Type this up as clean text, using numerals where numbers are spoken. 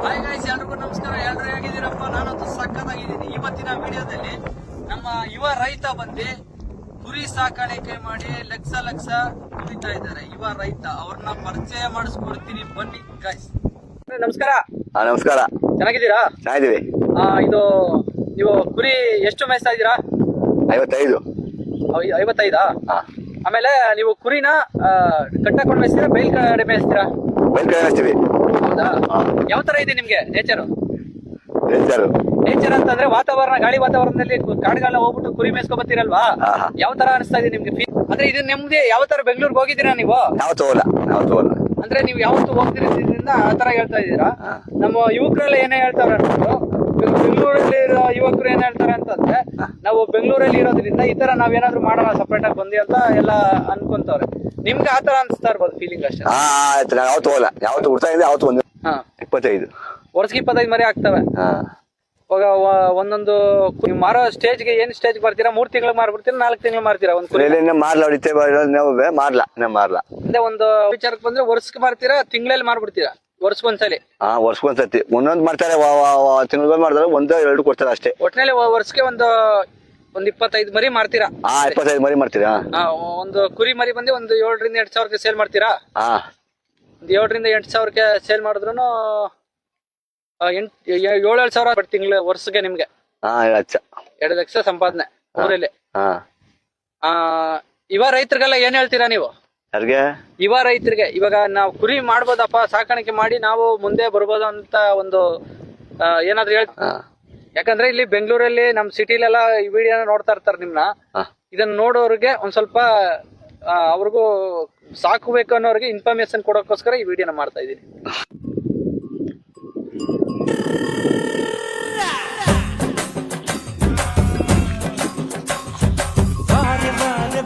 Hi guys, ಎಲ್ರಿಗೂ ನಮಸ್ಕಾರ. ಎಲ್ರು ಹೇಗಿದ್ದೀರಪ್ಪ? ನಾನಂತೂ ಸಖತ್ತಾಗಿದ್ದೀನಿ. ಇವತ್ತಿನ ವಿಡಿಯೋದಲ್ಲಿ ನಮ್ಮ ಯುವ ರೈತ ಬಂದು ಕುರಿ ಸಾಕಾಣಿಕೆ ಮಾಡಿ ಲಕ್ಷ ಲಕ್ಷ ದುಡಿತಾ ಇದ್ದಾರೆ. ಯುವ ರೈತ ಅವ್ರನ್ನ ಪರಿಚಯ ಮಾಡಿಸ್ಕೊಡ್ತೀನಿ, ಬನ್ನಿ ಗೈಸ್. ನಮಸ್ಕಾರ. ನಮಸ್ಕಾರ. ಚೆನ್ನಾಗಿದ್ದೀರಾ? ಚೆನ್ನಾಗಿದ್ದೀವಿ. ಇದು ನೀವು ಕುರಿ ಎಷ್ಟು ಮೇಯಿಸ್ತಾ ಇದ್ದೀರಾ? 55. 55? ಆಮೇಲೆ ನೀವು ಕುರಿನ ಕಟ್ಟಾಕೊಂಡು ಮೇಯಿಸ್ತೀರಾ, ಬೈಲ್ ಕಡೆ ಮೇಯಿಸ್ತೀರಾ? ಬೈಲ್ ಕಡೆ ಮೇಯಿಸ್ತೀವಿ. ಹೌದಾ? ಯಾವ ತರ ಇದೆ ನಿಮ್ಗೆ ನೇಚರ್? ನೇಚರ್ ಅಂತಂದ್ರೆ ವಾತಾವರಣ, ಗಾಳಿ ವಾತಾವರಣದಲ್ಲಿ ಕಾಡುಗಳನ್ನ ಹೋಗ್ಬಿಟ್ಟು ಕುರಿ ಮೇಯಿಸ್ಕೊ ಬರ್ತೀರಲ್ವಾ? ಯಾವ ತರ ಅನಿಸ್ತಾ ಇದೆ ನಿಮ್ಗೆ ಫೀಲ್? ಅಂದ್ರೆ ಇದು ನಿಮ್ಗೆ ಯಾವ ತರ ಬೆಂಗಳೂರಿಗೆ ಹೋಗಿದ್ದೀರಾ ನೀವು? ಯಾವತ್ತೂ ಹೋಗಲ್ಲ. ಅಂದ್ರೆ ನೀವು ಯಾವತ್ತು ಹೋಗ್ತಿರೋದ್ರಿಂದ ಆ ತರ ಹೇಳ್ತಾ ಇದ್ದೀರಾ. ನಮ್ಮ ಯುವಕರೆಲ್ಲ ಏನೇ ಹೇಳ್ತಾರೆ ಅನ್ನೋದು, ಬೆಂಗಳೂರಲ್ಲಿ ಇರೋ ಯುವಕರು ಏನ್ ಹೇಳ್ತಾರೆ ಅಂತಂದ್ರೆ, ನಾವು ಬೆಂಗಳೂರಲ್ಲಿ ಇರೋದ್ರಿಂದ ಈ ತರ ನಾವೇನಾದ್ರು ಮಾಡೋಣ ಸಪರೇಟ್ ಆಗಿ ಬಂದಿ ಅಂತ ಎಲ್ಲ ಅನ್ಕೊಂತವ್ರೆ. ನಿಮ್ಗೆ ಆತರ ಅನ್ಸ್ತಾ ಇರ್ಬೋದು ಫೀಲಿಂಗ್ ಅಷ್ಟೇ. ಯಾವತ್ತು ಹೋಗಲ್ಲ. ಯಾವತ್ತು ಹುಡ್ತಾ ಇದೆ, ಯಾವತ್ತು ಒಂದು 25 ವರ್ಷಕ್ಕೆ 25 ಮರಿ ಆಗ್ತವೆ. ಇವಾಗ ಒಂದೊಂದು ಮಾರೋ ಸ್ಟೇಜ್ಗೆ ಏನ್ ಸ್ಟೇಜ್ ಬರ್ತೀರಾ? 3 ತಿಂಗಳು ಮಾರ್ಬಿಡ್ತೀರಾ, 4 ತಿಂಗಳು ಮಾರ್ತೀರಾ? ಒಂದು ಕುರಿ ಮಾರ್ಲ ಹೊಡಿತೇವೆ, ಮಾರ್ಲ. ಅಂದ್ರೆ ಒಂದು ವಿಚಾರಕ್ಕೆ ಬಂದ್ರೆ ವರ್ಷಕ್ಕೆ ಮಾರ್ತೀರಾ, ತಿಂಗಳಲ್ಲಿ ಮಾರ್ಬಿಡ್ತೀರಾ? ವರ್ಷಕ್ಕೊಂದ್ಸಲಿ? ವರ್ಷಕ್ಕೊಂದ್ಸತಿ ಒಂದೊಂದು ಮಾಡ್ತಾರೆ, ತಿಂಗಳು ಮಾಡ್ತಾರೆ, 1-2 ಕೊಡ್ತಾರೆ ಅಷ್ಟೇ. ಒಟ್ಟಿನಲ್ಲಿ ವರ್ಷಕ್ಕೆ ಒಂದು 25 ಮರಿ ಮಾರ್ತೀರಾ? 25 ಮರಿ ಮಾಡ್ತೀರಾ? ಒಂದು ಕುರಿ ಮರಿ ಬಂದು ಒಂದು 7 ರಿಂದ 8 ಸಾವಿರಕ್ಕೆ ಸೇಲ್ ಮಾಡ್ತೀರಾ? 7 ರಿಂದ 8 ಸಾವಿರಕ್ಕೆ ಸೇಲ್ ಮಾಡಿದ್ರು 7 ಸಾವಿರ ತಿಂಗಳು ವರ್ಷಕ್ಕೆ ನಿಮ್ಗೆ 2 ಲಕ್ಷ ಸಂಪಾದನೆ ಊರಲ್ಲಿ. ಯುವ ರೈತರಿಗೆಲ್ಲ ಏನ್ ಹೇಳ್ತೀರಾ ನೀವು? ಯುವ ರೈತರಿಗೆ ಇವಾಗ ನಾವು ಕುರಿ ಮಾಡ್ಬೋದಪ್ಪ, ಸಾಕಾಣಿಕೆ ಮಾಡಿ ನಾವು ಮುಂದೆ ಬರ್ಬೋದು ಅಂತ ಒಂದು ಏನಾದ್ರು ಯಾಕಂದ್ರೆ ಇಲ್ಲಿ ಬೆಂಗಳೂರಲ್ಲಿ ನಮ್ ಸಿಟಿಲೆಲ್ಲ ಈ ವಿಡಿಯೋನ ನೋಡ್ತಾ ಇರ್ತಾರೆ ನಿಮ್ನ. ಇದನ್ನ ನೋಡೋರಿಗೆ ಒಂದ್ ಸ್ವಲ್ಪ ಅವ್ರಿಗೂ ಸಾಕಬೇಕು ಅನ್ನೋರಿಗೆ ಇನ್ಫಾರ್ಮೇಶನ್ ಕೊಡೋಕೋಸ್ಕರ ಈ ವಿಡಿಯೋನ ಮಾಡ್ತಾ ಇದೀನಿ.